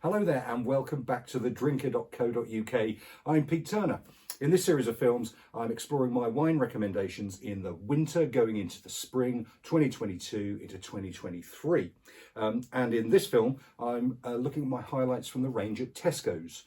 Hello there and welcome back to thedrinker.co.uk. I'm Pete Turner. In this series of films, I'm exploring my wine recommendations in the winter going into the spring 2022 into 2023. And in this film, I'm looking at my highlights from the range at Tesco's.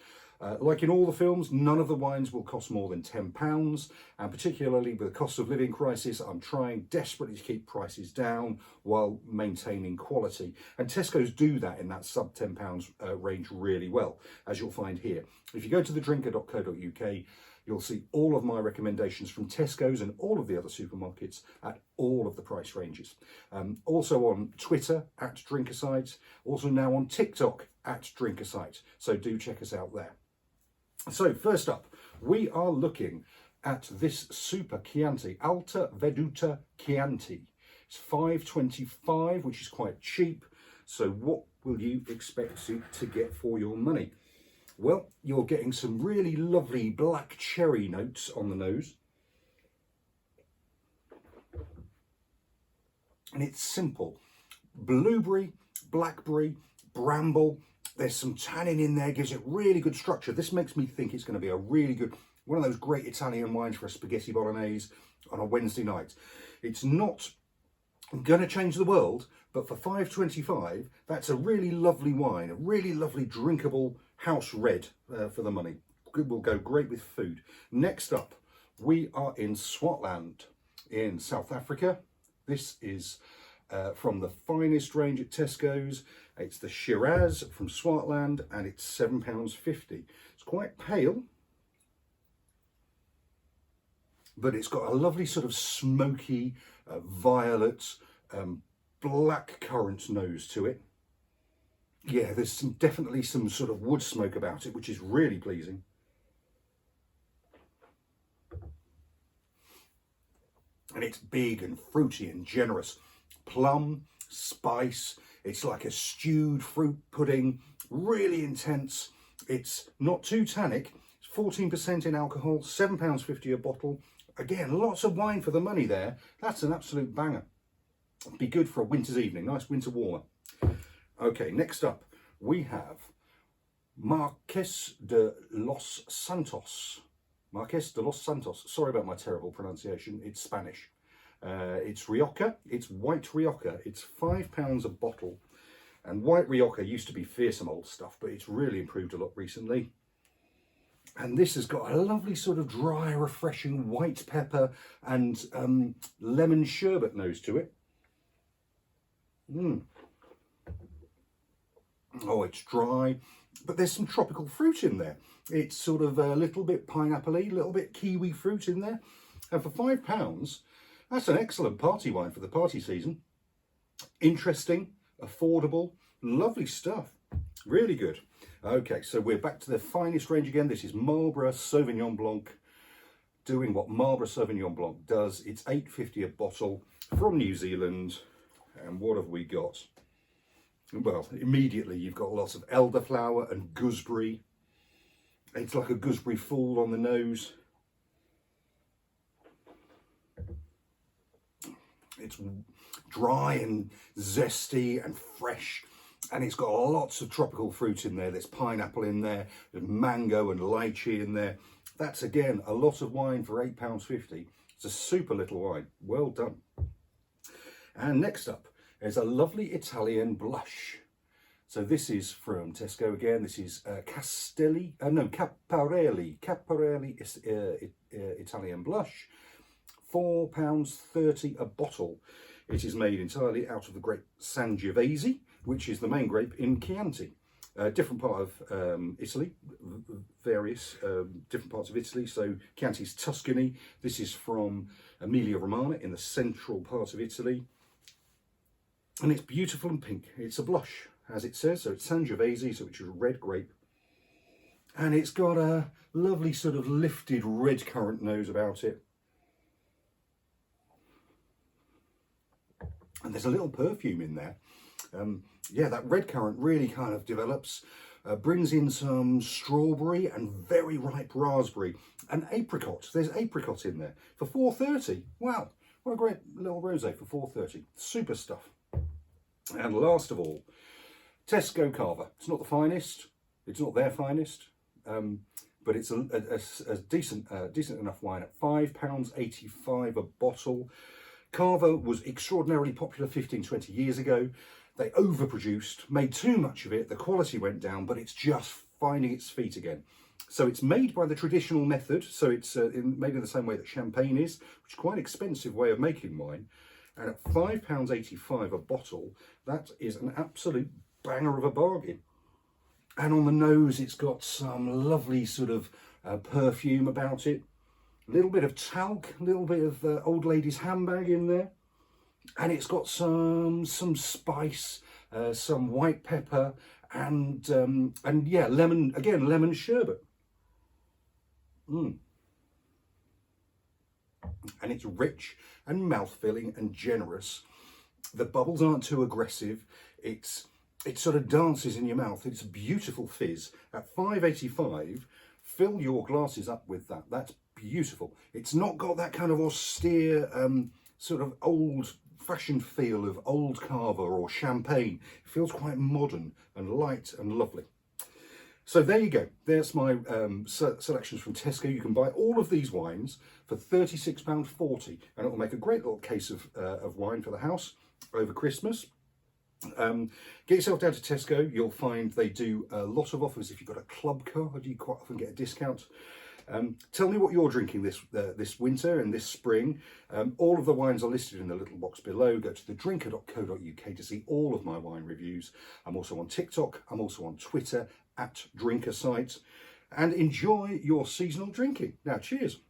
Like in all the films, none of the wines will cost more than £10, and particularly with the cost of living crisis, I'm trying desperately to keep prices down while maintaining quality. And Tesco's do that in that sub £10 range really well, as you'll find here. If you go to thedrinker.co.uk, you'll see all of my recommendations from Tesco's and all of the other supermarkets at all of the price ranges. Also on Twitter at Drinkersite, also now on TikTok at Drinkersite. So do check us out there. So first up, we are looking at this super Chianti, Alta Veduta Chianti. It's $5.25, which is quite cheap. So what will you expect to get for your money? Well, you're getting some really lovely black cherry notes on the nose. And it's simple. Blueberry, blackberry, bramble. There's some tannin in there, gives it really good structure. This makes me think it's going to be a really good, one of those great Italian wines for a spaghetti bolognese on a Wednesday night. It's not going to change the world, but for $5.25, that's a really lovely wine, a really lovely drinkable house red for the money. It will go great with food. Next up, we are in Swartland in South Africa. This is from the finest range at Tesco's. It's the Shiraz from Swartland and it's £7.50. It's quite pale, but it's got a lovely sort of smoky, violet, black currant nose to it. Yeah, there's definitely some sort of wood smoke about it, which is really pleasing. And it's big and fruity and generous. Plum, spice, it's like a stewed fruit pudding, really intense. It's not too tannic, it's 14% in alcohol, £7.50 a bottle. Again, lots of wine for the money there. That's an absolute banger. Be good for a winter's evening, nice winter warmer. Okay, next up we have Marques de los Santos. Marques de los Santos. Sorry about my terrible pronunciation, it's Spanish. It's Rioja, it's white Rioja, it's £5 a bottle. And white Rioja used to be fearsome old stuff, but it's really improved a lot recently. And this has got a lovely sort of dry, refreshing white pepper and lemon sherbet nose to it. Oh, it's dry, but there's some tropical fruit in there. It's sort of a little bit pineapple-y, a little bit kiwi fruit in there. And for £5, that's an excellent party wine for the party season. Interesting, affordable, lovely stuff. Really good. Okay, so we're back to the finest range again. This is Marlborough Sauvignon Blanc, doing what Marlborough Sauvignon Blanc does. It's $8.50 a bottle from New Zealand. And what have we got? Well, immediately you've got lots of elderflower and gooseberry. It's like a gooseberry fool on the nose. It's dry and zesty and fresh, and it's got lots of tropical fruit in there. There's pineapple in there, there's mango and lychee in there. That's again a lot of wine for £8.50. It's a super little wine. Well done. And next up is a lovely Italian blush. So this is from Tesco again. This is Capareli Italian blush. £4.30 a bottle. It is made entirely out of the grape Sangiovese, which is the main grape in Chianti. Different part of Italy, various different parts of Italy. So Chianti's Tuscany. This is from Emilia-Romagna in the central part of Italy. And it's beautiful and pink. It's a blush, as it says. So it's Sangiovese, so which is a red grape. And it's got a lovely sort of lifted red currant nose about it. And there's a little perfume in there. Yeah, that red currant really kind of develops, brings in some strawberry and very ripe raspberry and apricot. There's apricot in there for $4.30. Wow, what a great little rosé for $4.30. Super stuff. And last of all, Tesco Cava. It's not the finest. It's not their finest. But it's a decent enough wine at £5.85 a bottle. Cava was extraordinarily popular 15, 20 years ago. They overproduced, made too much of it, the quality went down, but it's just finding its feet again. So it's made by the traditional method, so it's made in the same way that champagne is, which is quite an expensive way of making wine. And at £5.85 a bottle, that is an absolute banger of a bargain. And on the nose, it's got some lovely sort of perfume about it. A little bit of talc, a little bit of old lady's handbag in there. And it's got some spice, some white pepper, and yeah, lemon, again, lemon sherbet. And it's rich and mouth-filling and generous. The bubbles aren't too aggressive. It sort of dances in your mouth. It's a beautiful fizz. At £5.85, fill your glasses up with that. That's beautiful. It's not got that kind of austere, sort of old-fashioned feel of old Cava or champagne. It feels quite modern and light and lovely. So there you go. There's my selections from Tesco. You can buy all of these wines for £36.40, and it will make a great little case of wine for the house over Christmas. Get yourself down to Tesco. You'll find they do a lot of offers. If you've got a club card, you quite often get a discount. Tell me what you're drinking this winter and this spring. All of the wines are listed in the little box below. Go to thedrinker.co.uk to see all of my wine reviews. I'm also on TikTok. I'm also on Twitter @DrinkerSite. And enjoy your seasonal drinking. Now, cheers.